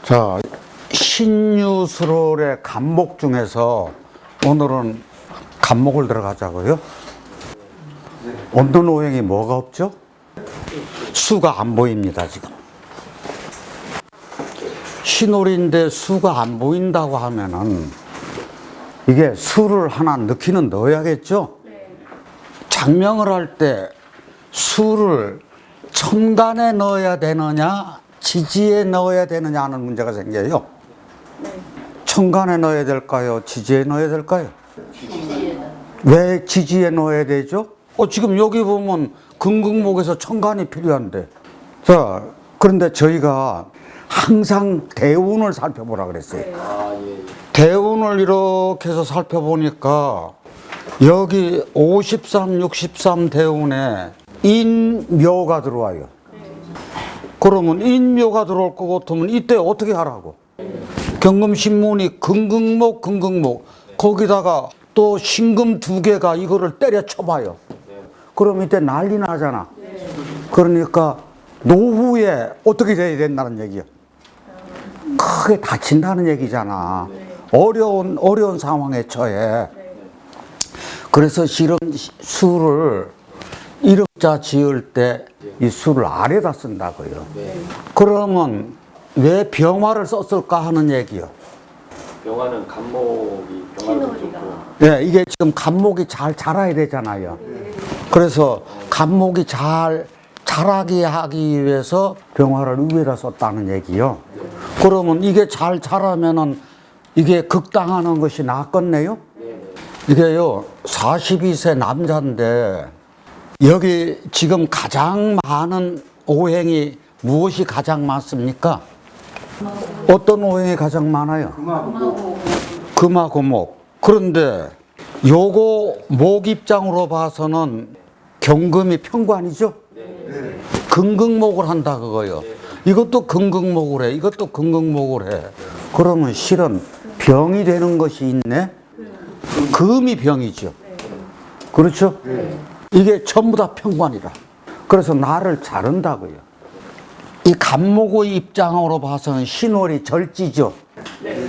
자, 신유술의 간목 중에서 오늘은 간목을 들어가자고요. 없는 오행이 뭐가 없죠? 수가 안 보입니다, 지금. 신홀인데 수가 안 보인다고 하면은 이게 수를 하나 넣기는 넣어야겠죠? 장명을 할 때 수를 천간에 넣어야 되느냐, 지지에 넣어야 되느냐 하는 문제가 생겨요. 천간에 넣어야 될까요? 지지에 넣어야 될까요? 왜 지지에 넣어야 되죠? 지금 여기 보면 금극목에서 천간이 필요한데. 자, 그런데 저희가 항상 대운을 살펴보라 그랬어요. 대운을 이렇게 해서 살펴보니까 여기 53, 63 대운에 인묘가 들어와요. 그러면 인묘가 들어올 것 같으면 이때 어떻게 하라고? 경금신문이 금극목 거기다가 또 신금 두 개가 이거를 때려 쳐봐요. 그럼 이때 난리 나잖아. 그러니까 노후에 어떻게 돼야 된다는 얘기야. 크게 다친다는 얘기잖아. 어려운 상황에 처해. 그래서 실은 수를 이름자 지을 때 이 수를 아래다 쓴다고요. 그러면 왜 병화를 썼을까 하는 얘기요. 병화는 간목이 병화도 좋고. 네, 이게 지금 간목이 잘 자라야 되잖아요. 그래서 간목이 잘 자라게 하기 위해서 병화를 위에다 썼다는 얘기요. 그러면 이게 잘 자라면은 이게 극당하는 것이 낫겠네요. 이게요, 42세 남자인데 여기 지금 가장 많은 오행이 무엇이 가장 많습니까? 어떤 오행이 가장 많아요? 금화고목. 그런데 요거 목 입장으로 봐서는 경금이 편관이죠? 금극목을 한다 그거요. 이것도 금극목을 해. 이것도 금극목을 해. 그러면 실은 병이 되는 것이 있네? 금이 병이죠. 그렇죠? 이게 전부 다 편관이라. 그래서 나를 자른다고요. 이 간목의 입장으로 봐서는 신월이 절지죠.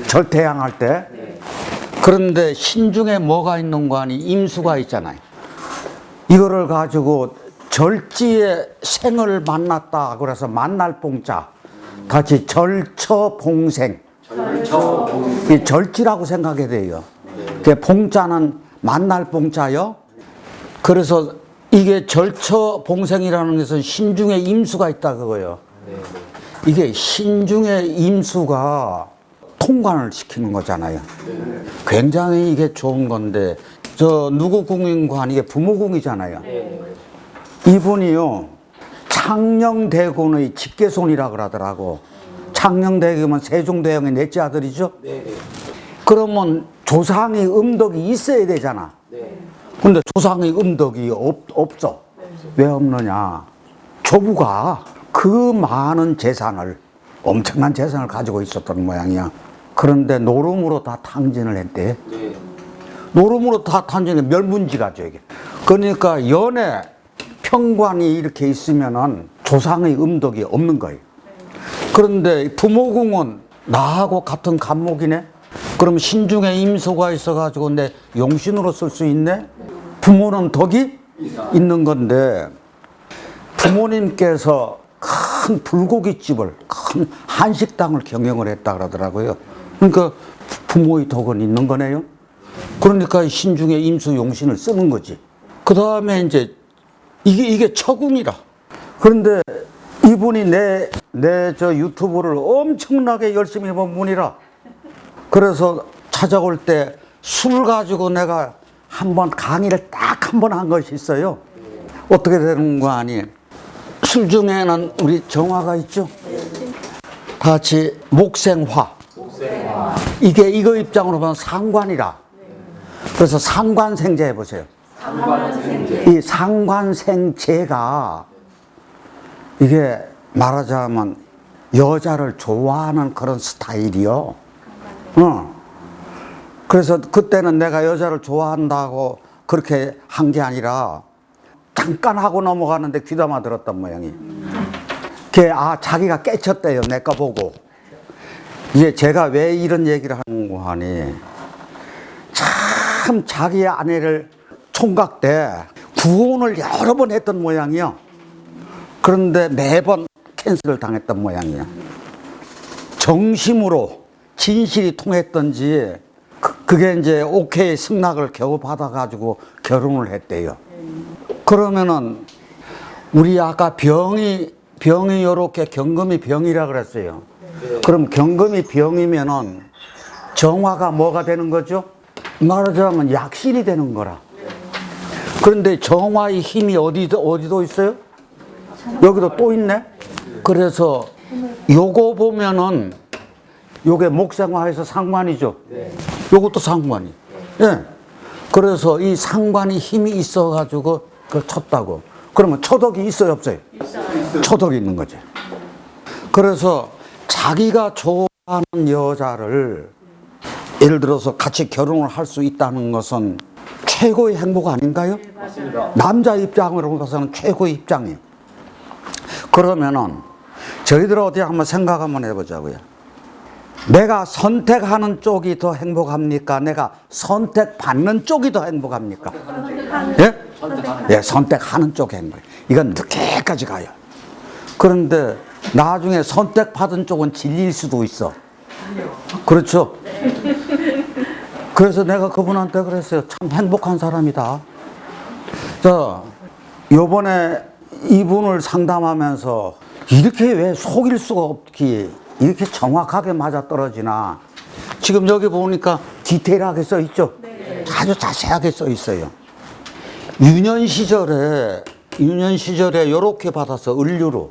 절태양할 때. 그런데 신중에 뭐가 있는 거 아니? 임수가 있잖아요. 이거를 가지고 절지의 생을 만났다. 그래서 만날 봉자. 같이 절처봉생. 이 절지라고 생각해야 돼요. 그 봉자는 만날 봉자요. 그래서 이게 절처봉생이라는 것은 신중에 임수가 있다 그거요. 이게 신중의 임수가 통관을 시키는 거잖아요. 굉장히 이게 좋은 건데, 저 누구 궁인관 이게 부모궁이잖아요. 이분이요, 창녕대군의 직계손이라 그러더라고. 창녕대군은 세종대왕의 넷째 아들이죠. 그러면 조상의 음덕이 있어야 되잖아. 근데 조상의 음덕이 없어. 왜 없느냐? 조부가 그 많은 재산을, 엄청난 재산을 가지고 있었던 모양이야. 그런데 노름으로 다 탕진을 했대. 노름으로 다 탕진해. 멸문지가죠, 이게. 그러니까 연애 평관이 이렇게 있으면은 조상의 음덕이 없는 거예요. 그런데 부모궁은 나하고 같은 간목이네? 그럼 신중에 임수가 있어가지고 내 용신으로 쓸 수 있네? 부모는 덕이 있는 건데, 부모님께서 큰 불고기집을, 큰 한식당을 경영을 했다 그러더라고요. 그러니까 부모의 덕은 있는 거네요. 그러니까 신중에 임수 용신을 쓰는 거지. 그 다음에 이제 이게 처궁이라. 그런데 이분이 내 저 유튜브를 엄청나게 열심히 본 분이라. 그래서 찾아올 때 술 가지고 내가 한번 강의를 딱 한 번 한 것이 있어요. 어떻게 되는 거 아니? 술 중에는 우리 정화가 있죠? 다 같이 목생화. 이게 이거 입장으로 보면 상관이라. 그래서 상관생제 해보세요. 이 상관생제가 이게 말하자면 여자를 좋아하는 그런 스타일이요. 그래서 그때는 내가 여자를 좋아한다고 그렇게 한 게 아니라 잠깐 하고 넘어가는데 귀담아 들었던 모양이. 자기가 깨쳤대요. 내 거 보고. 이제 제가 왜 이런 얘기를 하는고 하니, 참 자기의 아내를 총각 때 구혼을 여러 번 했던 모양이요. 그런데 매번 캔슬을 당했던 모양이야. 정심으로 진실이 통했던지 그게 이제 오케이 승낙을 겨우 받아가지고 결혼을 했대요. 그러면은 우리 아까 병이 요렇게 경금이 병이라 그랬어요. 그럼 경금이 병이면은 정화가 뭐가 되는 거죠? 말하자면 약실이 되는 거라. 그런데 정화의 힘이 어디도 있어요? 여기도 또 있네. 그래서 요거 보면은 요게 목생화해서 상관이죠. 요것도 상관이. 예. 그래서 이 상관이 힘이 있어가지고 그걸 쳤다고. 그러면 초덕이 있어요, 없어요? 초덕이 있는 거지. 그래서 자기가 좋아하는 여자를 예를 들어서 같이 결혼을 할 수 있다는 것은 최고의 행복 아닌가요? 맞습니다. 남자 입장으로 봐서는 최고의 입장이에요. 그러면은 저희들 어디 한번 생각 한번 해보자고요. 내가 선택하는 쪽이 더 행복합니까? 내가 선택받는 쪽이 더 행복합니까? 예? 예, 선택하는 쪽이 행복해. 이건 늦게까지 가요. 그런데 나중에 선택받은 쪽은 질릴 수도 있어. 그렇죠? 그래서 내가 그분한테 그랬어요. 참 행복한 사람이다. 자, 요번에 이분을 상담하면서 이렇게 왜 속일 수가 없기, 이렇게 정확하게 맞아떨어지나. 지금 여기 보니까 디테일하게 써 있죠? 아주 자세하게 써 있어요. 유년 시절에 요렇게 받아서 을류로.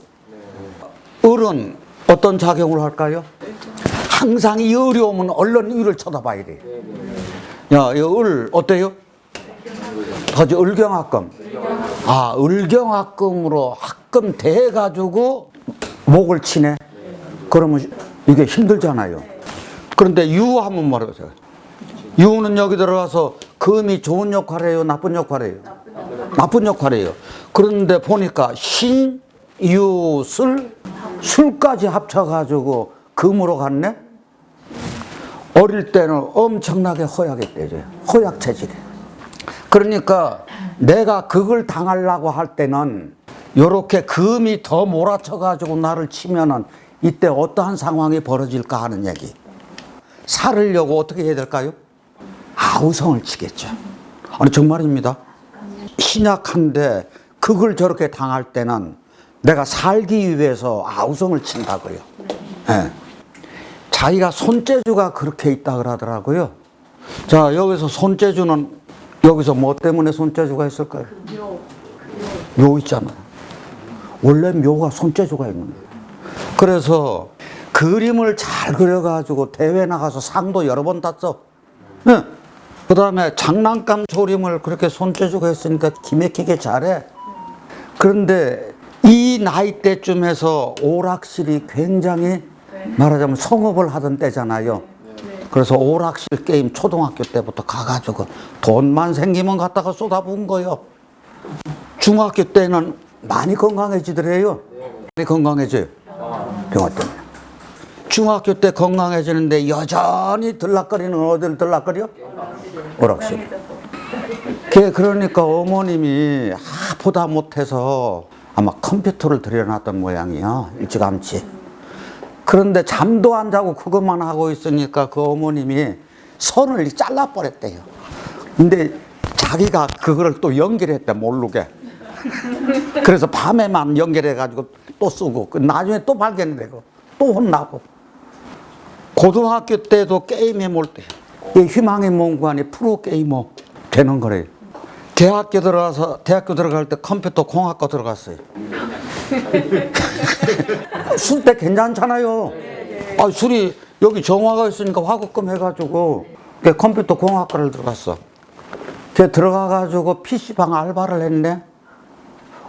을은 어떤 작용을 할까요? 항상 이 을이 오면 얼른 을을 쳐다봐야 돼. 야, 이 을 어때요? 아주 을경합금. 아, 을경합금으로 합금 돼가지고 목을 치네. 그러면 이게 힘들잖아요. 그런데 유 한번 말해보세요. 유는 여기 들어가서 금이 좋은 역할이에요, 나쁜 역할이에요? 나쁜 역할이에요. 그런데 보니까 신, 유, 술까지 합쳐가지고 금으로 갔네? 어릴 때는 엄청나게 허약이 때려요. 허약 체질이에요. 그러니까 내가 그걸 당하려고 할 때는 요렇게 금이 더 몰아쳐가지고 나를 치면은 이때 어떠한 상황이 벌어질까 하는 얘기. 살으려고 어떻게 해야 될까요? 아우성을 치겠죠. 아니, 정말입니다. 신약한데 그걸 저렇게 당할 때는 내가 살기 위해서 아우성을 친다고요. 예. 자기가 손재주가 그렇게 있다 그러더라고요. 자, 여기서 손재주는 여기서 뭐 때문에 손재주가 있을까요? 묘 있잖아요. 원래 묘가 손재주가 있는 거예요. 그래서 그림을 잘 그려가지고 대회 나가서 상도 여러 번 땄어. 네. 그 다음에 장난감 조림을 그렇게 손재주가 있으니까 기맥히게 잘해. 그런데 이 나이 때쯤에서 오락실이 굉장히 말하자면 성업을 하던 때잖아요. 그래서 오락실 게임 초등학교 때부터 가가지고 돈만 생기면 갖다가 쏟아부은 거예요. 중학교 때는 많이 건강해지더래요. 많이 건강해져요. 병화 때문에. 중학교 때 건강해지는데 여전히 들락거리는 어딜 들락거려? 오락실. 그러니까 어머님이 보다 못해서 아마 컴퓨터를 들여놨던 모양이야. 일찌감치. 그런데 잠도 안 자고 그것만 하고 있으니까 그 어머님이 손을 잘라버렸대요. 근데 자기가 그거를 또 연결했대, 모르게. 그래서 밤에만 연결해가지고 또 쓰고, 나중에 또 발견되고, 또 혼나고. 고등학교 때도 게임에 몰두해요. 이 희망의 몽관이 프로게이머 되는 거래요. 대학교 들어갈 때 컴퓨터 공학과 들어갔어요. 술 때 괜찮잖아요. 아, 술이 여기 정화가 있으니까 화급금 해가지고 컴퓨터 공학과를 들어갔어. 들어가가지고 PC방 알바를 했네.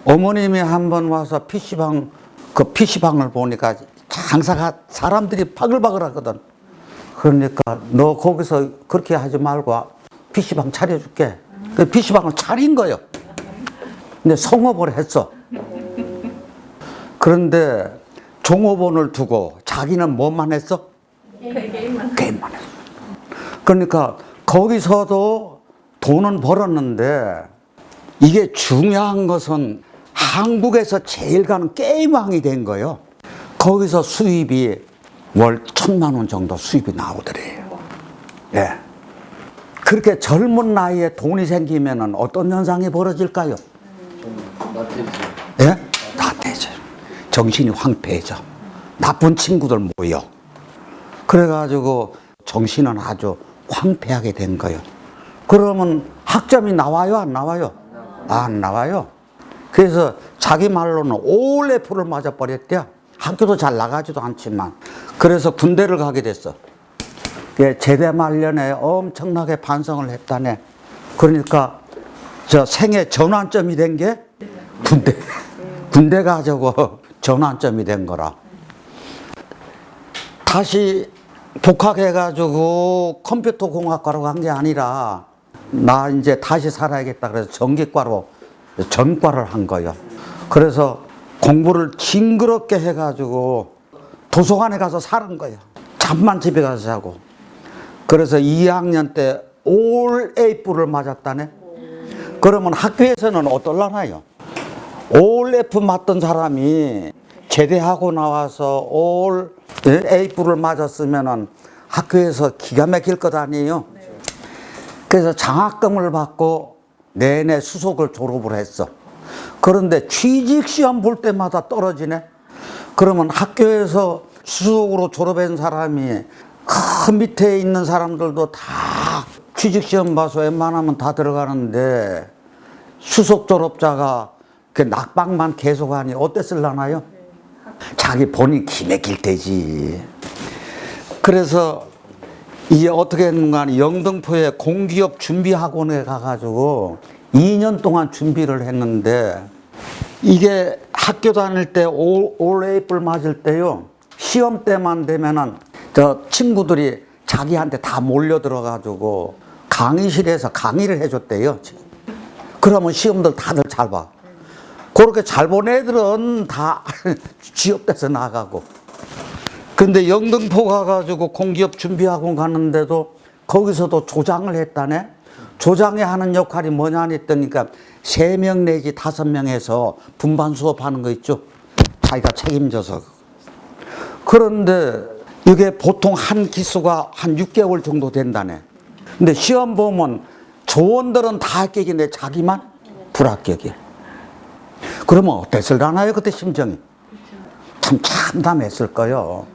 어머님이 한번 와서 PC방을 보니까 장사가 사람들이 바글바글 하거든. 그러니까 너 거기서 그렇게 하지 말고 PC방 차려줄게. 그 PC방을 차린 거예요. 근데 성업을 했어. 그런데 종업원을 두고 자기는 뭐만 했어? 게임만 했어. 그러니까 거기서도 돈은 벌었는데 이게 중요한 것은 한국에서 제일 가는 게임왕이 된 거예요. 거기서 수입이 월 1,000만 원 정도 수입이 나오더래요. 예. 그렇게 젊은 나이에 돈이 생기면 어떤 현상이 벌어질까요? 나태해지. 예? 나태해져. 정신이 황폐해져. 나쁜 친구들 모여. 그래가지고 정신은 아주 황폐하게 된 거예요. 그러면 학점이 나와요? 안 나와요? 안 나와요. 그래서 자기 말로는 올 F를 맞아버렸대요. 학교도 잘 나가지도 않지만. 그래서 군대를 가게 됐어. 제대 말년에 엄청나게 반성을 했다네. 그러니까 저 생애 전환점이 된 게 군대. 군대가 저거 전환점이 된 거라. 다시 복학해가지고 컴퓨터 공학과로 간 게 아니라 나 이제 다시 살아야겠다 그래서 전기과로 전과를 한 거예요. 그래서 공부를 징그럽게 해가지고 도서관에 가서 사는 거예요. 잠만 집에 가서 자고. 그래서 2학년 때 올 A뿔을 맞았다네. 그러면 학교에서는 어떨라나요? 올 F 맞던 사람이 제대하고 나와서 올 A뿔을 맞았으면은 학교에서 기가 막힐 것 아니에요? 그래서 장학금을 받고 내내 수석을 졸업을 했어. 그런데 취직시험 볼 때마다 떨어지네. 그러면 학교에서 수석으로 졸업한 사람이 그 밑에 있는 사람들도 다 취직시험 봐서 웬만하면 다 들어가는데 수석 졸업자가 그 낙방만 계속하니 어땠을라나요? 자기 본인 기맥힐 때지. 그래서 이게 어떻게 했는가 영등포에 공기업 준비학원에 가가지고 2년 동안 준비를 했는데 이게 학교 다닐 때 올 A뿔 맞을 때요. 시험 때만 되면은 저 친구들이 자기한테 다 몰려 들어가지고 강의실에서 강의를 해줬대요. 그러면 시험들 다들 잘 봐. 그렇게 잘 본 애들은 다 취업돼서 나가고. 근데 영등포 가가지고 공기업 준비학원 갔는데도 거기서도 조장을 했다네. 조장에 하는 역할이 뭐냐 했더니까 3명 내지 5명에서 분반 수업하는 거 있죠. 자기가 책임져서. 그런데 이게 보통 한 기수가 한 6개월 정도 된다네. 근데 시험 보면 조원들은 다 합격인데 자기만 불합격이야. 그러면 어땠을까나요? 그때 심정이. 참 참담했을 거요.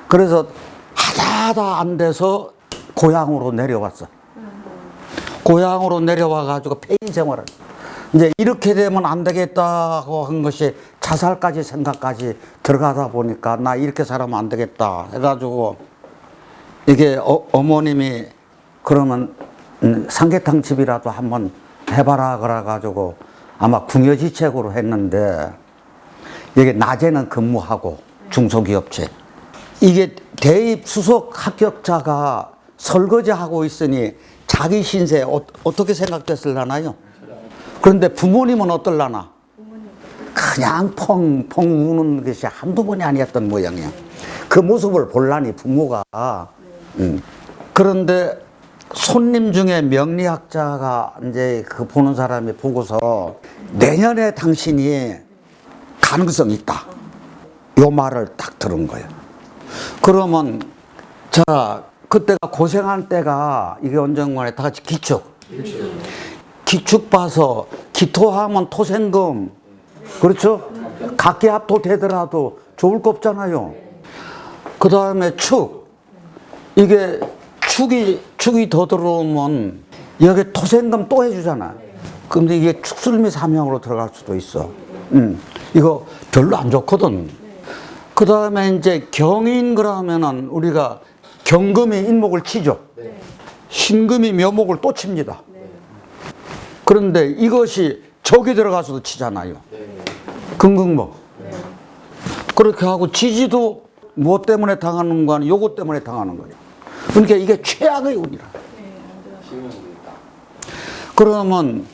그래서 하다하다 안 돼서 고향으로 내려왔어. 고향으로 내려와가지고 폐인 생활을. 이제 이렇게 되면 안 되겠다고 한 것이 자살까지 생각까지 들어가다 보니까 나 이렇게 살면 안 되겠다 해가지고 이게 어머님이 그러면 삼계탕 집이라도 한번 해봐라 그래가지고 아마 궁여지책으로 했는데 이게 낮에는 근무하고 중소기업체 이게 대입 수석 합격자가 설거지하고 있으니 자기 신세 어떻게 생각됐을라나요? 그런데 부모님은 어떨라나? 그냥 펑펑 우는 것이 한두 번이 아니었던 모양이야. 그 모습을 볼라니 부모가. 그런데 손님 중에 명리학자가 이제 그 보는 사람이 보고서 내년에 당신이 가능성이 있다. 요 말을 딱 들은 거예요. 그러면 자 그때가 고생한 때가 이게 언젠가에 다 같이 기축 봐서 기토하면 토생금 그렇죠? 각계합도 되더라도 좋을 거 없잖아요. 그 다음에 축 이게 축이 더 들어오면 여기 토생금 또 해주잖아. 근데 이게 축술미 사명으로 들어갈 수도 있어. 이거 별로 안 좋거든. 그 다음에 이제 경인 그러면은 우리가 경금이 인목을 치죠. 신금이 묘목을 또 칩니다. 그런데 이것이 적이 들어가서도 치잖아요. 금극목. 그렇게 하고 지지도 무엇 때문에 당하는 거 아니에요? 요것 때문에 당하는 거예요. 그러니까 이게 최악의 운이라. 그러면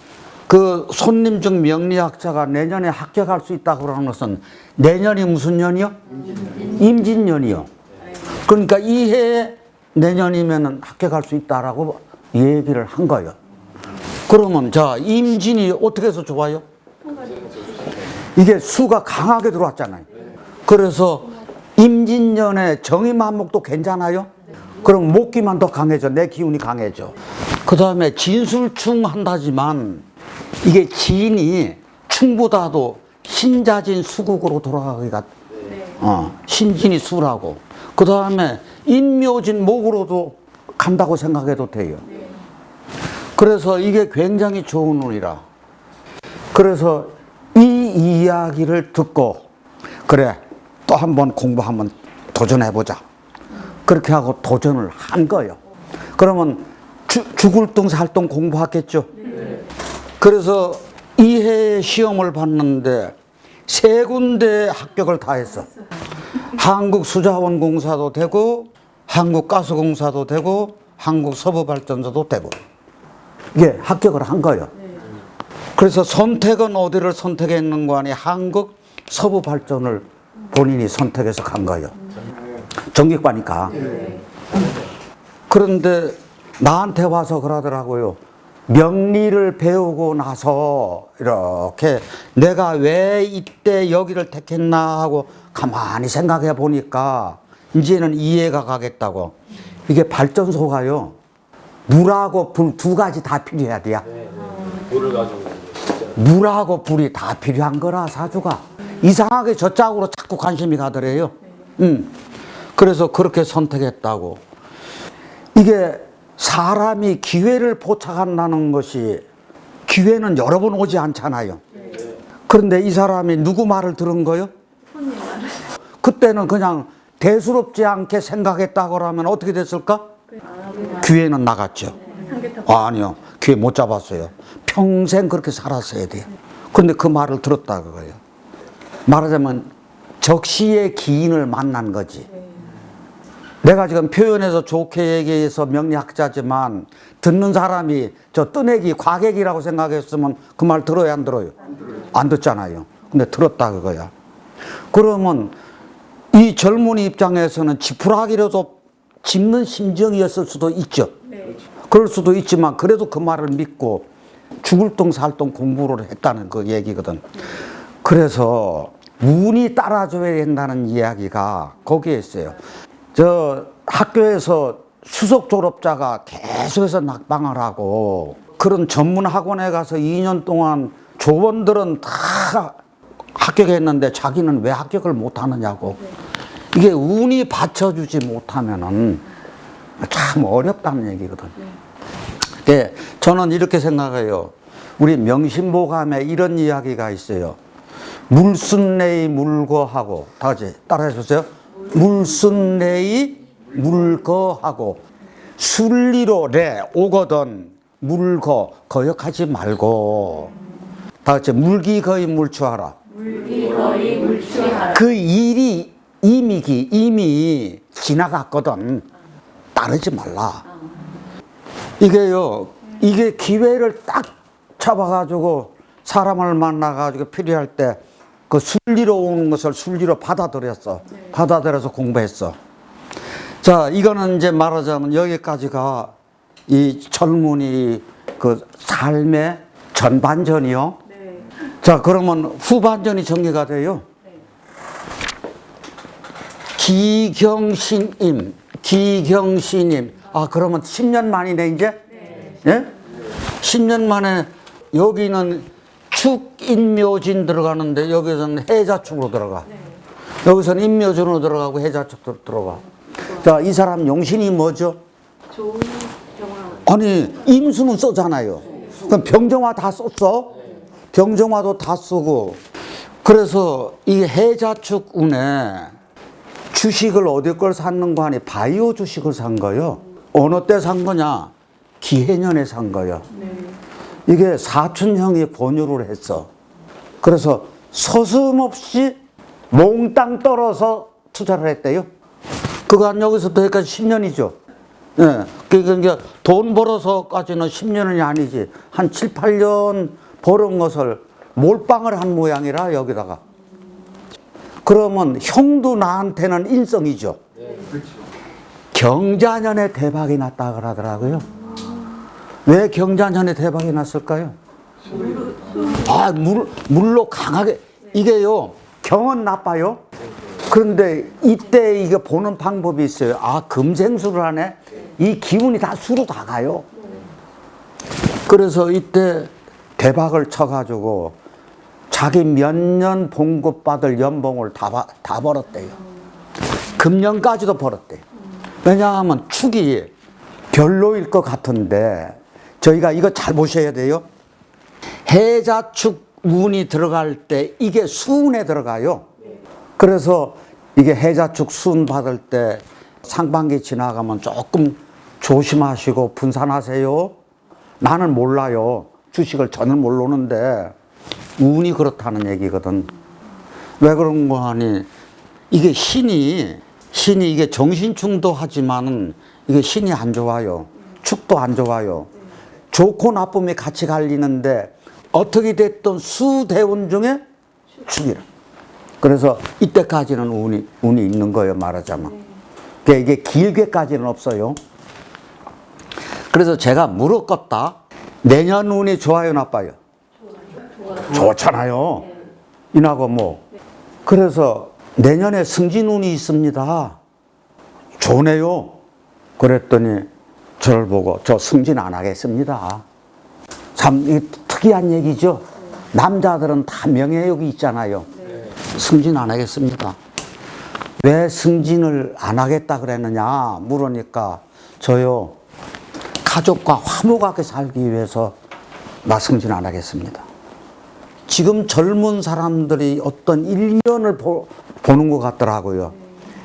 그 손님 중 명리학자가 내년에 합격할 수 있다고 그러는 것은 내년이 무슨 년이요? 임진년이요. 그러니까 이해 내년이면 합격할 수 있다라고 얘기를 한 거예요. 그러면 자, 임진이 어떻게 해서 좋아요? 이게 수가 강하게 들어왔잖아요. 그래서 임진년에 정임한목도 괜찮아요? 그럼 목기만 더 강해져. 내 기운이 강해져. 그 다음에 진술충 한다지만 이게 진이 충보다도 신자진 수국으로 돌아가기가 신진이 수라고. 그 다음에 인묘진 목으로도 간다고 생각해도 돼요. 그래서 이게 굉장히 좋은 운이라. 그래서 이 이야기를 듣고 그래 또 한번 공부 한번 도전해보자. 그렇게 하고 도전을 한 거예요. 그러면 죽을 둥 살 둥 공부하겠죠. 그래서 이해 시험을 봤는데 3군데 합격을 다 했어. 한국수자원공사도 되고 한국가스공사도 되고 한국서부발전소도 되고 이게 합격을 한 거예요. 그래서 선택은 어디를 선택했는가 하니 한국서부발전을 본인이 선택해서 간 거예요. 전기과니까. 그런데 나한테 와서 그러더라고요. 명리를 배우고 나서 이렇게 내가 왜 이때 여기를 택했나 하고 가만히 생각해 보니까 이제는 이해가 가겠다고. 이게 발전소가요, 물하고 불 2가지 다 필요해야 돼요. 물을 가지고 물하고 불이 다 필요한 거라 사주가. 이상하게 저 짝으로 자꾸 관심이 가더래요. 그래서 그렇게 선택했다고. 이게 사람이 기회를 포착한다는 것이, 기회는 여러 번 오지 않잖아요. 그런데 이 사람이 누구 말을 들은 거요? 그때는 그냥 대수롭지 않게 생각했다고 하면 어떻게 됐을까? 기회는 나갔죠. 아니요, 기회 못 잡았어요. 평생 그렇게 살았어야 돼요. 그런데 그 말을 들었다 그거예요. 말하자면 적시의 기인을 만난 거지. 내가 지금 표현해서 좋게 얘기해서 명리학자지만 듣는 사람이 저 뜨내기, 과객이라고 생각했으면 그 말 들어요, 안 들어요? 안 듣잖아요. 근데 들었다 그거야. 그러면 이 젊은이 입장에서는 지푸라기라도 짚는 심정이었을 수도 있죠. 그럴 수도 있지만 그래도 그 말을 믿고 죽을 둥 살 둥 공부를 했다는 그 얘기거든. 그래서 운이 따라줘야 된다는 이야기가 거기에 있어요. 저 학교에서 수석 졸업자가 계속해서 낙방을 하고 그런 전문 학원에 가서 2년 동안 조원들은 다 합격했는데 자기는 왜 합격을 못 하느냐고. 이게 운이 받쳐주지 못하면은 참 어렵다는 얘기거든. 네, 저는 이렇게 생각해요. 우리 명심보감에 이런 이야기가 있어요. 물순내이 물거하고, 다 같이 따라해 보세요. 물순내이 물거하고, 순리로 래 오거든 물거 거역하지 말고, 다 같이 물기거의 물추하라. 물기거의 물추하라. 그 일이 이미 지나갔거든. 따르지 말라. 이게요, 이게 기회를 딱 잡아가지고 사람을 만나가지고 필요할 때 그 순리로 오는 것을 순리로 받아들였어. 받아들여서 공부했어. 자, 이거는 이제 말하자면 여기까지가 이 젊은이 그 삶의 전반전이요. 네. 자, 그러면 후반전이 정리가 돼요. 기경신임. 아, 그러면 10년 만이네, 이제? 예? 10년 만에 여기는 축인묘진 들어가는데 여기서는 해자축으로 들어가. 여기서는 인묘진으로 들어가고 해자축으로 들어가. 자, 이 사람 용신이 뭐죠? 좋은 경험. 아니, 임수는 써잖아요. 그럼 병정화 다 썼어? 병정화도 다 쓰고. 그래서 이 해자축 운에 주식을 어디 걸 샀는 거 아니 바이오 주식을 산 거요. 어느 때 산 거냐? 기해년에 산 거요. 이게 사촌형이 권유를 했어. 그래서 서슴없이 몽땅 떨어서 투자를 했대요. 그간 여기서부터 여기까지 10년이죠. 예. 그러니까 돈 벌어서까지는 10년이 아니지. 한 7, 8년 벌은 것을 몰빵을 한 모양이라 여기다가. 그러면 형도 나한테는 인성이죠. 경자년에 대박이 났다 그러더라고요. 왜 경자년에 대박이 났을까요? 물로 강하게, 이게요, 경은 나빠요. 그런데 이때 이게 보는 방법이 있어요. 금생수를 하네? 이 기운이 다 수로 다 가요. 그래서 이때 대박을 쳐가지고 자기 몇 년 봉급받을 연봉을 다 벌었대요. 금년까지도 벌었대요. 왜냐하면 축이 별로일 것 같은데, 저희가 이거 잘 보셔야 돼요. 해자축 운이 들어갈 때 이게 수운에 들어가요. 그래서 이게 해자축 수운 받을 때 상반기 지나가면 조금 조심하시고 분산하세요. 나는 몰라요. 주식을 전혀 모르는데 운이 그렇다는 얘기거든. 왜 그런 거 하니, 이게 신이 이게 정신충도 하지만은 이게 신이 안 좋아요. 축도 안 좋아요. 좋고 나쁨이 같이 갈리는데 어떻게 됐든 수대운 중에 축이라. 그래서 이때까지는 운이 있는 거예요, 말하자면. 그러니까 이게 길게까지는 없어요. 그래서 제가 물었겠다. 내년 운이 좋아요, 나빠요? 좋잖아요. 인하고 뭐. 그래서 내년에 승진 운이 있습니다. 좋네요. 그랬더니 저를 보고 저 승진 안 하겠습니다. 참 특이한 얘기죠. 남자들은 다 명예욕이 있잖아요. 승진 안 하겠습니다. 왜 승진을 안 하겠다 그랬느냐 물으니까, 저요, 가족과 화목하게 살기 위해서 나 승진 안 하겠습니다. 지금 젊은 사람들이 어떤 일면을 보는 것 같더라고요.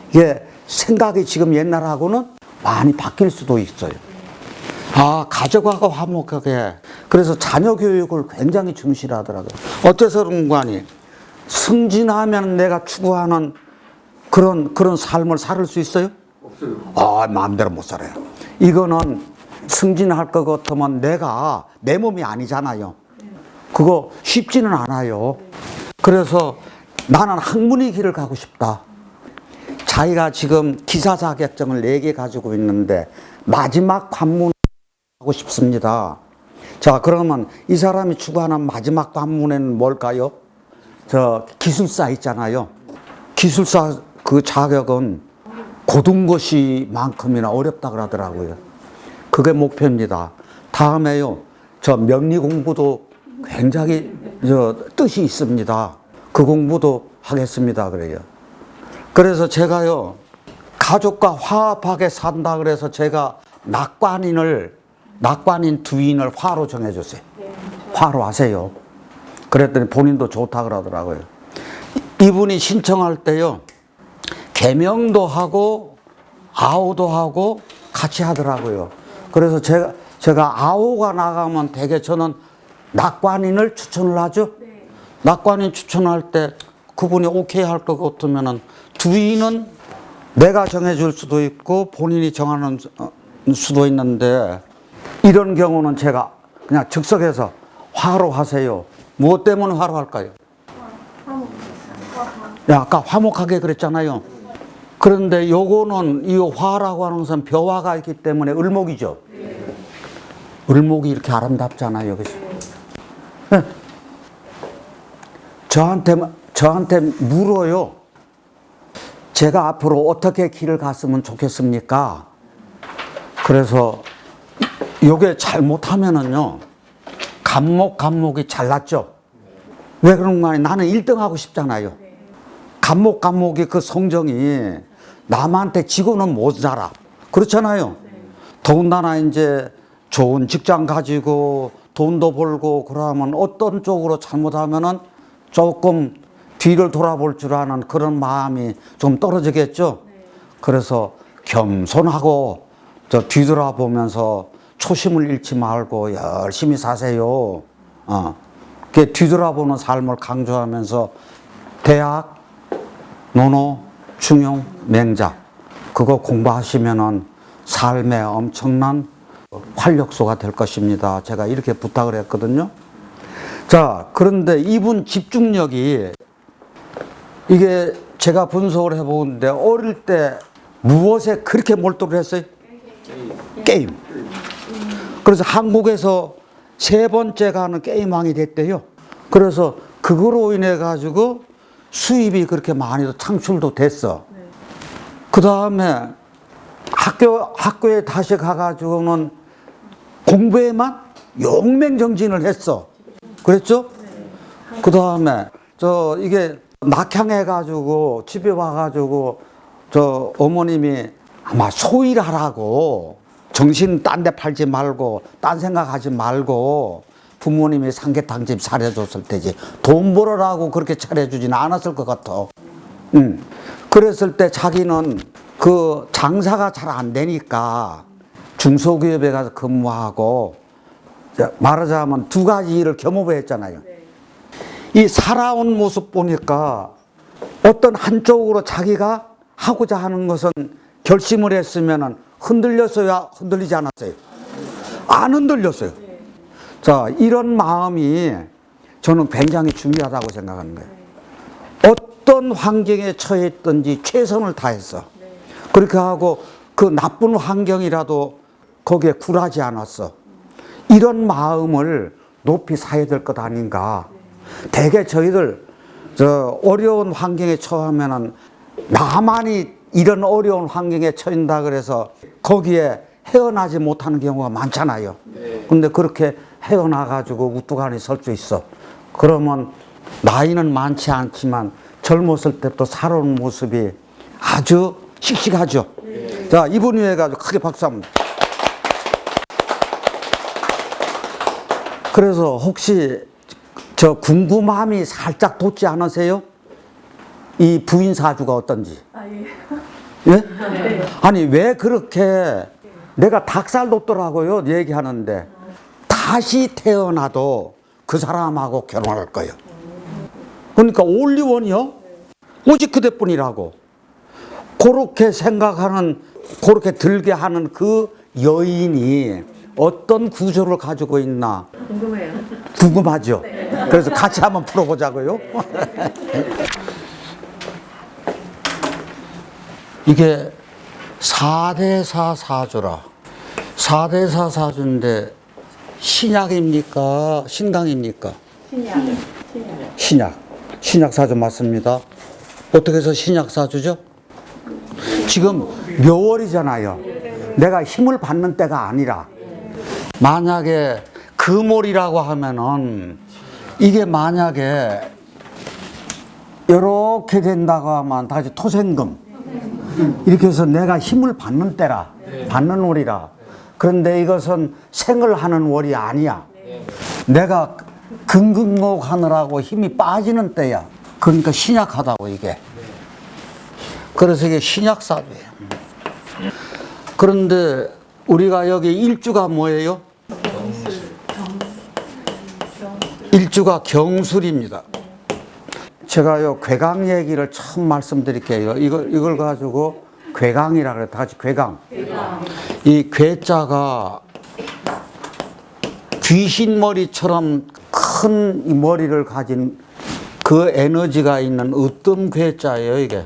이게 생각이 지금 옛날하고는 많이 바뀔 수도 있어요. 가족하고 화목하게. 그래서 자녀 교육을 굉장히 중시하더라고요. 어째서 그런 거 아니? 승진하면 내가 추구하는 그런 삶을 살 수 있어요? 없어요. 마음대로 못 살아요. 이거는 승진할 것 같으면 내 몸이 아니잖아요. 그거 쉽지는 않아요. 그래서 나는 학문의 길을 가고 싶다. 자기가 지금 기사 자격증을 4개 가지고 있는데 마지막 관문 하고 싶습니다. 자, 그러면 이 사람이 추구하는 마지막 관문에는 뭘까요? 저 기술사 있잖아요. 기술사 그 자격은 고등 것이만큼이나 어렵다 그러더라고요. 그게 목표입니다. 다음에요, 저 명리 공부도 굉장히 뜻이 있습니다. 그 공부도 하겠습니다 그래요. 그래서 제가요, 가족과 화합하게 산다 그래서 제가 낙관인 두인을 화로 정해줬어요. 화로 하세요. 그랬더니 본인도 좋다 그러더라고요. 이분이 신청할 때요, 계명도 하고 아오도 하고 같이 하더라고요. 그래서 제가 아오가 나가면 되게 저는 낙관인을 추천을 하죠. 낙관인 추천할 때 그분이 오케이 할 것 같으면은, 두인은 내가 정해줄 수도 있고 본인이 정하는 수도 있는데, 이런 경우는 제가 그냥 즉석에서 화로 하세요. 무엇 때문에 화로 할까요? 아까 화목하게 그랬잖아요. 그런데 요거는 이 화라고 하는 것은 벼화가 있기 때문에 을목이죠. 을목이 이렇게 아름답잖아요. 그죠? 네. 저한테 물어요. 제가 앞으로 어떻게 길을 갔으면 좋겠습니까? 그래서 요게 잘못하면은요, 간목이 잘났죠. 왜 그런 거 아니? 나는 1등 하고 싶잖아요. 간목이 그 성정이 남한테 지고는 못 살아. 그렇잖아요. 더군다나 이제 좋은 직장 가지고 돈도 벌고 그러면 어떤 쪽으로 잘못하면은 조금 뒤를 돌아볼 줄 아는 그런 마음이 좀 떨어지겠죠. 그래서 겸손하고 뒤돌아보면서 초심을 잃지 말고 열심히 사세요. 그 뒤돌아보는 삶을 강조하면서 대학, 논어, 중용, 맹자 그거 공부하시면은 삶에 엄청난 활력소가 될 것입니다. 제가 이렇게 부탁을 했거든요. 자, 그런데 이분 집중력이, 이게 제가 분석을 해보는데 어릴 때 무엇에 그렇게 몰두를 했어요? 게임. 그래서 한국에서 세 번째가 하는 게임왕이 됐대요. 그래서 그거로 인해 가지고 수입이 그렇게 많이 창출도 됐어. 그 다음에 학교에 다시 가가지고는 공부에만 용맹정진을 했어. 그랬죠? 그 다음에 이게 낙향해가지고 집에 와가지고 어머님이 아마 소일하라고 정신 딴 데 팔지 말고 딴 생각하지 말고 부모님이 삼계탕집 차려줬을 때지 돈 벌으라고 그렇게 차려주지는 않았을 것 같아. 그랬을 때 자기는 그 장사가 잘 안 되니까 중소기업에 가서 근무하고 말하자면 두 가지 일을 겸업을 했잖아요. 이 살아온 모습 보니까 어떤 한쪽으로 자기가 하고자 하는 것은 결심을 했으면 흔들렸어야 흔들리지 않았어요? 안 흔들렸어요. 자, 이런 마음이 저는 굉장히 중요하다고 생각하는 거예요. 어떤 환경에 처했든지 최선을 다했어. 그렇게 하고 그 나쁜 환경이라도 거기에 굴하지 않았어. 이런 마음을 높이 사야 될 것 아닌가. 대개 저희들 어려운 환경에 처하면은 나만이 이런 어려운 환경에 처한다 그래서 거기에 헤어나지 못하는 경우가 많잖아요. 근데 그렇게 헤어나가지고 우뚝하니 설 수 있어. 그러면 나이는 많지 않지만 젊었을 때부터 살아온 모습이 아주 씩씩하죠. 자, 이분 위해 가지고 크게 박수 한번. 그래서 혹시 저 궁금함이 살짝 돋지 않으세요? 이 부인 사주가 어떤지. 예? 네. 아니 왜 그렇게 내가 닭살 돋더라고요 얘기하는데 다시 태어나도 그 사람하고 결혼할 거예요. 그러니까 올리원이요? 오직 그대뿐이라고. 그렇게 생각하는, 그렇게 들게 하는 그 여인이 어떤 구조를 가지고 있나 궁금해요. 궁금하죠? 네. 그래서 같이 한번 풀어보자고요. 이게 4대사 사주라. 4대사 사주인데 신약입니까? 신강입니까? 신약 사주 맞습니다. 어떻게 해서 신약 사주죠? 지금 묘월이잖아요. 내가 힘을 받는 때가 아니라 만약에 금월이라고 하면은 이게 만약에 이렇게 된다고 하면 다시 토생금 이렇게 해서 내가 힘을 받는 때라 받는 월이라. 그런데 이것은 생을 하는 월이 아니야. 내가 금금목 하느라고 힘이 빠지는 때야. 그러니까 신약하다고 이게. 그래서 이게 신약사주예요. 그런데 우리가 여기 일주가 뭐예요? 일주가 경술입니다. 제가요 괴강 얘기를 처음 말씀드릴게요. 이걸 가지고 괴강이라 그래요. 다 같이 괴강. 이 괴자가 귀신 머리처럼 큰 이 머리를 가진 그 에너지가 있는 으뜸 괴자예요, 이게.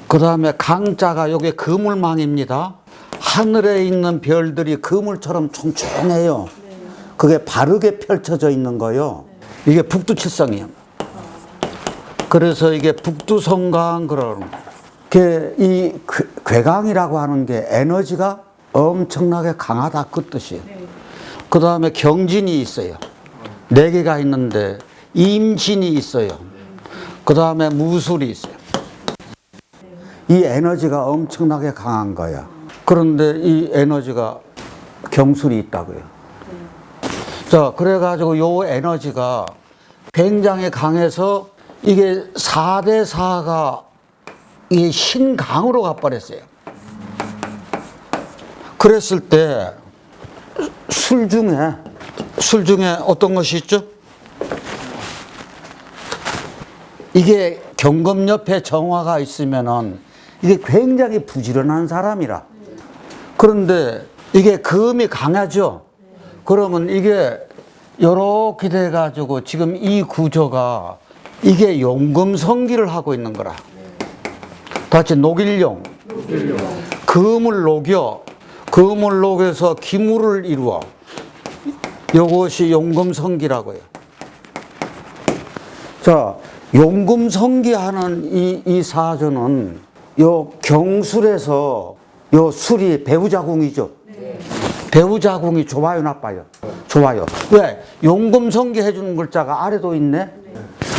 그 다음에 강자가 요게 그물망입니다. 하늘에 있는 별들이 그물처럼 총총해요. 그게 바르게 펼쳐져 있는 거요. 이게 북두칠성이에요. 그래서 이게 북두성강 그러는 이 괴강이라고 하는 게 에너지가 엄청나게 강하다 그 뜻이에요. 그 다음에 경진이 있어요. 4개가 있는데 임진이 있어요. 그 다음에 무술이 있어요. 이 에너지가 엄청나게 강한 거야. 그런데 이 에너지가 경술이 있다고요. 자, 그래가지고 요 에너지가 굉장히 강해서 이게 4대4가 이 신강으로 가버렸어요. 그랬을 때 술 중에 어떤 것이 있죠? 이게 경금 옆에 정화가 있으면은 이게 굉장히 부지런한 사람이라. 그런데 이게 금이 강하죠? 그러면 이게 이렇게 돼가지고 지금 이 구조가 이게 용금성기를 하고 있는 거라. 다시 녹일용. 금을 녹여서 기물을 이루어. 이것이 용금성기라고요. 자, 용금성기하는 이 사주는 요 경술에서 요 술이 배우자궁이죠. 배우자궁이 좋아요, 나빠요? 좋아요. 왜? 용금성기 해주는 글자가 아래도 있네.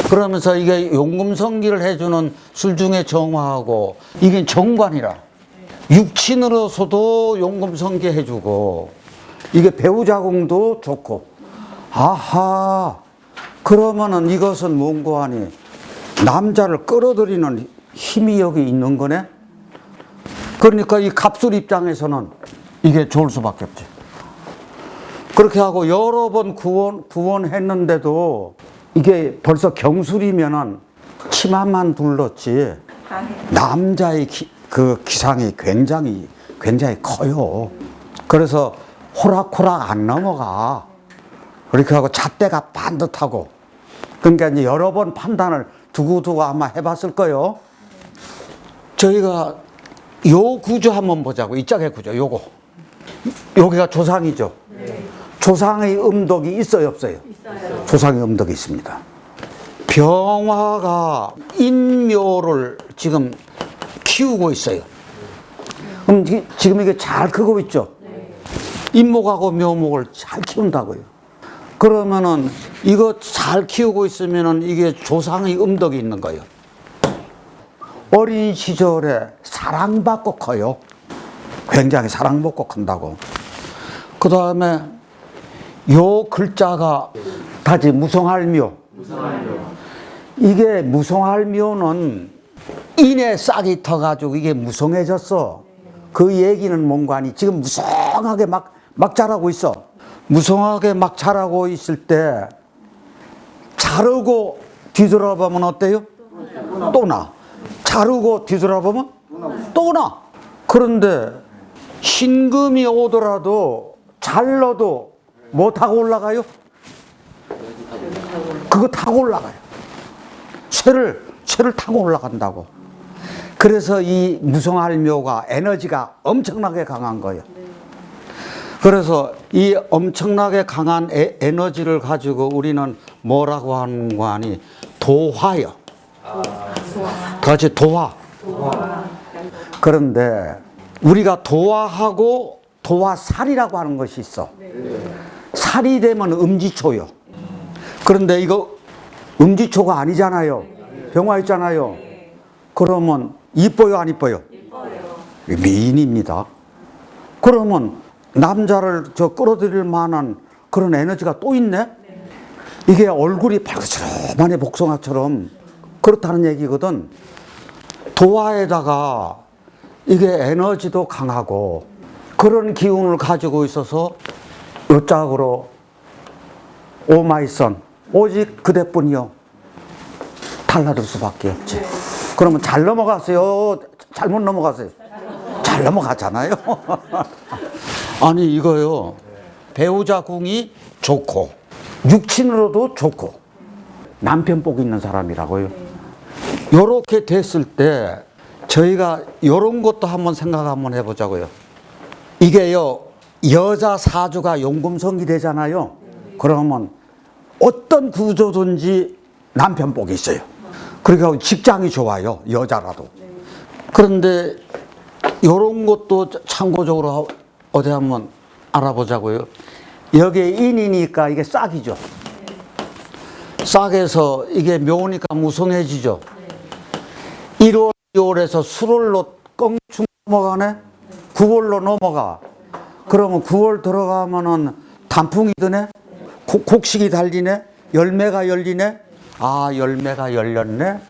그러면서 이게 용금성기를 해주는 술 중에 정화하고 이게 정관이라. 육친으로서도 용금성기 해주고 이게 배우자궁도 좋고. 아하. 그러면은 이것은 뭔고 하니 남자를 끌어들이는 힘이 여기 있는 거네. 그러니까 이 갑술 입장에서는 이게 좋을 수밖에 없지. 그렇게 하고 여러 번 구원했는데도 이게 벌써 경술이면은 치마만 둘렀지 남자의 그 기상이 굉장히 커요. 그래서 호락호락 안 넘어가. 그렇게 하고 잣대가 반듯하고. 그러니까 이제 여러 번 판단을 두고두고 아마 해봤을 거요. 저희가 요 구조 한번 보자고. 이 짝의 구조, 요거. 여기가 조상이죠. 조상의 음덕이 있어요, 없어요? 있어요. 조상의 음덕이 있습니다. 병화가 인묘를 지금 키우고 있어요. 그럼 지금 이게 잘 크고 있죠? 인목하고 묘목을 잘 키운다고요. 그러면은 이거 잘 키우고 있으면은 이게 조상의 음덕이 있는 거예요. 어린 시절에 사랑받고 커요. 굉장히 사랑받고 큰다고. 그 다음에 요 글자가 다시 무성할묘. 이게 무성할묘는 인에 싹이 터가지고 이게 무성해졌어. 그 얘기는 뭔가 하니 지금 무성하게 막 자라고 있어. 무성하게 막 자라고 있을 때 자르고 뒤돌아보면 어때요? 또 나. 자르고 뒤돌아보면 또 나. 그런데 신금이 오더라도 잘라도 뭐 타고 올라가요? 그거 타고 올라가요. 쇠를 타고 올라간다고. 그래서 이 무성할묘가 에너지가 엄청나게 강한 거예요. 그래서 이 엄청나게 강한 에너지를 가지고 우리는 뭐라고 하는 거 아니? 도화요. 같이 도화. 그런데 우리가 도화하고 도화살이라고 하는 것이 있어. 살이 되면 음지초요. 그런데 이거 음지초가 아니잖아요. 병화 있잖아요. 그러면 이뻐요, 안 이뻐요? 미인입니다. 그러면 남자를 끌어들일 만한 그런 에너지가 또 있네? 이게 얼굴이 발그스름하네, 복숭아처럼. 그렇다는 얘기거든. 도화에다가 이게 에너지도 강하고 그런 기운을 가지고 있어서 요 짝으로 오마이선, 오직 그대뿐이요. 달라들 수밖에 없지. 그러면 잘 넘어갔어요? 잘못 넘어갔어요? 잘 넘어갔잖아요. 아니 이거요. 배우자 궁이 좋고 육친으로도 좋고 남편 복 있는 사람이라고요. 요렇게 됐을 때 저희가 요런 것도 한번 생각 한번 해보자고요. 이게요 여자 사주가 용금성이 되잖아요. 그러면 어떤 구조든지 남편 복이 있어요. 그러니까 직장이 좋아요, 여자라도. 그런데 요런 것도 참고적으로 어디 한번 알아보자고요. 여기에 인이니까 이게 싹이죠. 싹에서 이게 묘니까 무성해지죠. 1월, 2월에서 수월로 껑충 넘어가네. 9월로 넘어가. 그러면 9월 들어가면은 단풍이 드네. 곡식이 달리네. 열매가 열리네. 아, 열매가 열렸네.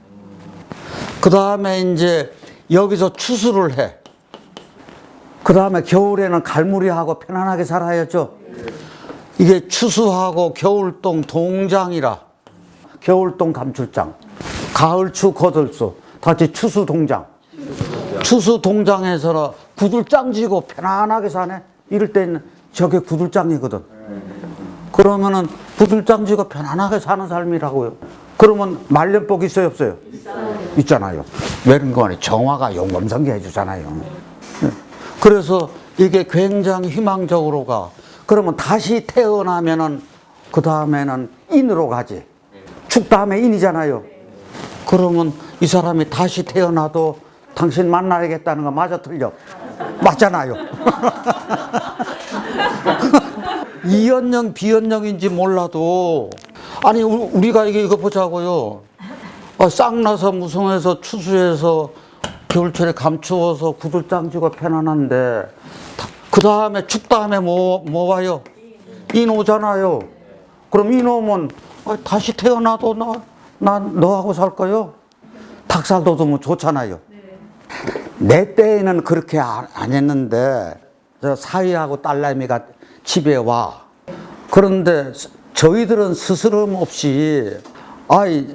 그 다음에 이제 여기서 추수를 해. 그 다음에 겨울에는 갈무리하고 편안하게 살아야죠. 이게 추수하고 겨울동 동장이라. 겨울동 감출장. 가을추 거들수. 다시 추수동장. 추수동장에서 구들장 지고 편안하게 사네. 이럴 때는 저게 구들장이거든. 그러면은 구들장 지고 편안하게 사는 삶이라고요. 그러면 말년복 있어요, 없어요? 있잖아요. 외근관이 정화가 용검성기 해주잖아요. 그래서 이게 굉장히 희망적으로 가. 그러면 다시 태어나면은 그 다음에는 인으로 가지. 죽 다음에 인이잖아요. 그러면 이 사람이 다시 태어나도 당신 만나야겠다는 거 맞아 틀려? 맞잖아요. 이연령 비연령인지 몰라도 아니 우리가 이거 보자고요. 쌍나서 무성해서 추수해서 겨울철에 감추어서 구들장 지고 편안한데 그 다음에 죽 다음에 뭐 와요? 인 오잖아요. 그럼 인 오면 다시 태어나도 나 너하고 살 거요? 닭살도 뭐 좋잖아요. 내 때에는 그렇게 안 했는데 저 사위하고 딸내미가 집에 와. 그런데 저희들은 스스럼 없이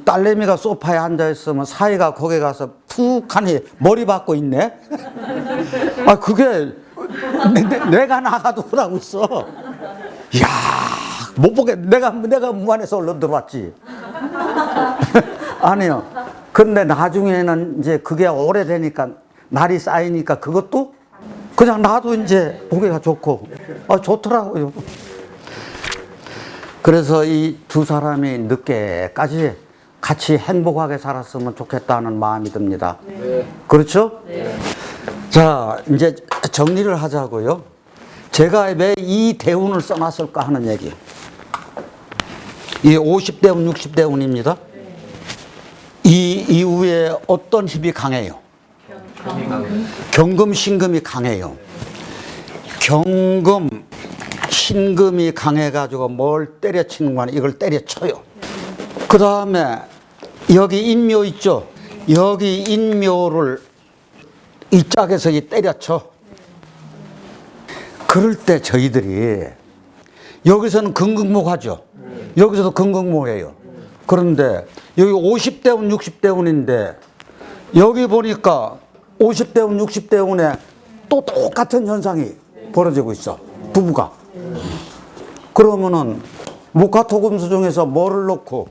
딸내미가 소파에 앉아있으면 사위가 거기 가서 푹하니 머리 박고 있네? 그게 내가 나가도 그러고 있어. 이야, 못 보게 내가 무안에서 얼른 들어왔지. 아니요. 근데 나중에는 이제 그게 오래되니까 날이 쌓이니까 그것도 그냥 나도 이제 보기가 좋고 좋더라고요. 그래서 이 두 사람이 늦게까지 같이 행복하게 살았으면 좋겠다는 마음이 듭니다. 네. 그렇죠? 네. 자, 이제 정리를 하자고요. 제가 왜 이 대운을 써놨을까 하는 얘기. 이 50대운, 60대운입니다. 이 이후에 어떤 힘이 강해요? 경금, 신금이 강해요. 경금, 신금이 강해가지고 뭘 때려치는 거는 이걸 때려쳐요. 그 다음에 여기 인묘 있죠? 여기 인묘를 이 짝에서 때려쳐. 그럴 때 저희들이 여기서는 금극목 하죠. 여기서도 금극목이에요. 그런데 여기 50대운, 60대운인데 여기 보니까 50대운, 60대운에 또 똑같은 현상이 벌어지고 있어. 부부가. 그러면은 목화토금수 중에서 뭐를 넣고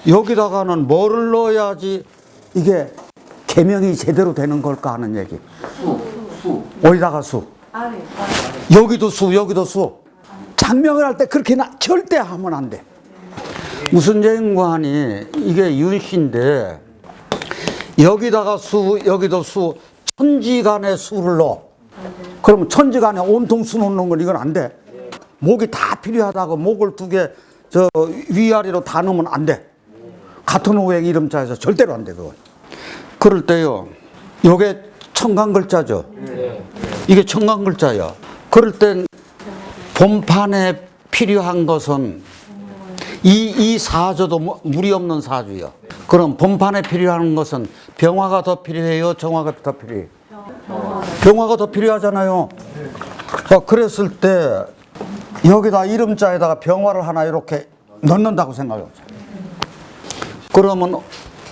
여기다가는 뭐를 넣어야지 이게 개명이 제대로 되는 걸까 하는 얘기. 어디다가 수? 여기도 수, 여기도 수. 장명을 할 때 그렇게 절대 하면 안 돼. 무슨 연관이 이게 윤씨인데 여기다가 수, 여기도 수, 천지간에 수를 넣어. 그러면 천지간에 온통 수 놓는 건 이건 안 돼. 목이 다 필요하다고 목을 두 개 저 위아래로 다 넣으면 안 돼. 같은 오행 이름자에서 절대로 안 돼, 그건. 그럴 때요, 요게 청강글자죠. 이게 청강글자야. 그럴 땐 본판에 필요한 것은 이 사조도 무리 없는 사주요. 그럼 본판에 필요한 것은 병화가 더 필요해요? 정화가 더 필요해요? 병화가 더 필요하잖아요. 자, 그랬을 때 여기다 이름자에다가 병화를 하나 이렇게 넣는다고 생각해요. 그러면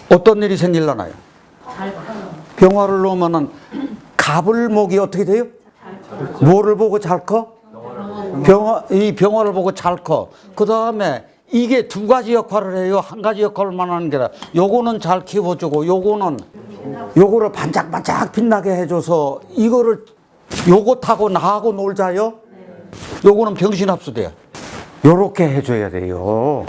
어떤 일이 생길라나요? 병화를 넣으면은 갑을목이 어떻게 돼요? 뭐를 보고 잘 커? 이 병화를 보고 잘 커. 그 다음에 이게 두 가지 역할을 해요. 한 가지 역할만 하는 게 아니라 요거는 잘 키워주고 요거를 반짝반짝 빛나게 해줘서 이거를 요거 타고 나하고 놀자요. 요거는 병신합수돼요. 요렇게 해줘야 돼요.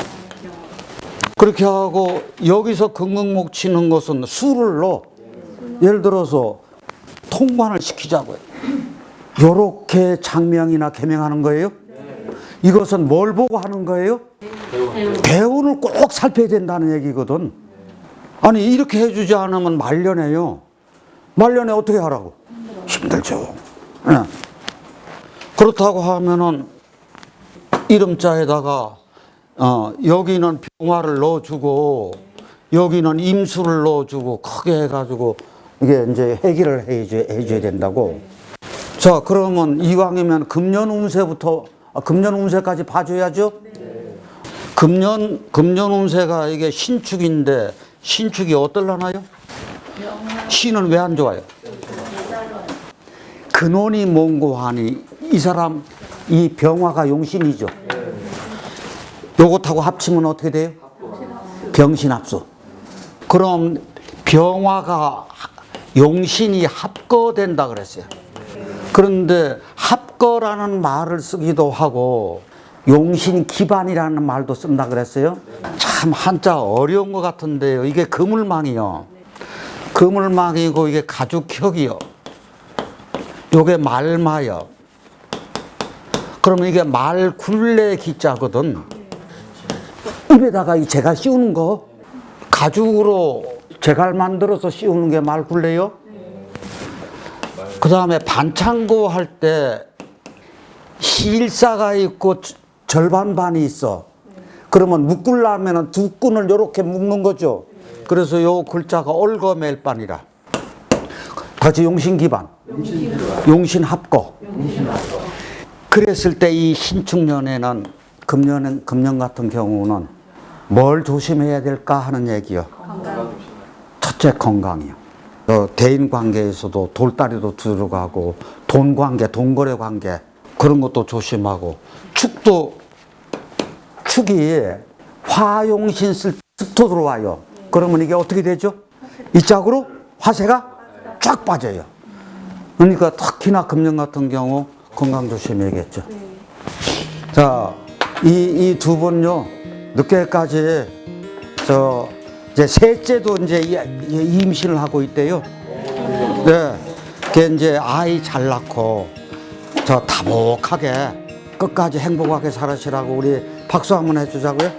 그렇게 하고 여기서 금극목 치는 것은 수를 넣어. 예를 들어서 통관을 시키자고요. 요렇게 장명이나 개명하는 거예요? 이것은 뭘 보고 하는 거예요? 대운을 꼭 살펴야 된다는 얘기거든. 아니 이렇게 해주지 않으면 말년에요. 말년에 어떻게 하라고? 힘들죠. 네. 그렇다고 하면은 이름자에다가 여기는 병화를 넣어주고 여기는 임수를 넣어주고 크게 해가지고 이게 이제 해결을 해줘야 된다고. 자, 그러면 이왕이면 금년 운세부터 금년 운세까지 봐줘야죠. 금년 운세가 이게 신축인데 신축이 어떨라나요? 신은 왜 안 좋아요? 근원이 뭔고 하니 이 사람 이 병화가 용신이죠. 요것하고 합치면 어떻게 돼요? 병신합수. 그럼 병화가 용신이 합거된다 그랬어요. 그런데 합거라는 말을 쓰기도 하고 용신 기반이라는 말도 쓴다 그랬어요. 참 한자 어려운 것 같은데요. 이게 그물망이요. 그물망이고 이게 가죽혁이요. 요게 말마요. 그러면 이게 말굴레 기자거든. 입에다가 이 제갈 씌우는 거 가죽으로 제갈 만들어서 씌우는 게 말굴레요. 그 다음에 반창고 할 때 실사가 있고 절반반이 있어. 그러면 묶으려면 두 끈을 이렇게 묶는 거죠. 그래서 요 글자가 올거멜반이라. 다시 용신기반, 용신합거. 그랬을 때 이 신축년에는 금년 같은 경우는 뭘 조심해야 될까 하는 얘기요. 첫째 건강이요. 대인 관계에서도 돌다리도 들어가고 돈 관계, 돈거래 관계 그런 것도 조심하고 축이 화용신 쓸 습토 들어와요. 그러면 이게 어떻게 되죠? 이 짝으로 화세가 쫙 빠져요. 그러니까 특히나 금년 같은 경우 건강 조심해야겠죠. 자, 이 두 분요 늦게까지 이제 셋째도 이제 임신을 하고 있대요. 네, 걔 이제 아이 잘 낳고 다복하게 끝까지 행복하게 살으시라고 우리 박수 한번 해주자고요.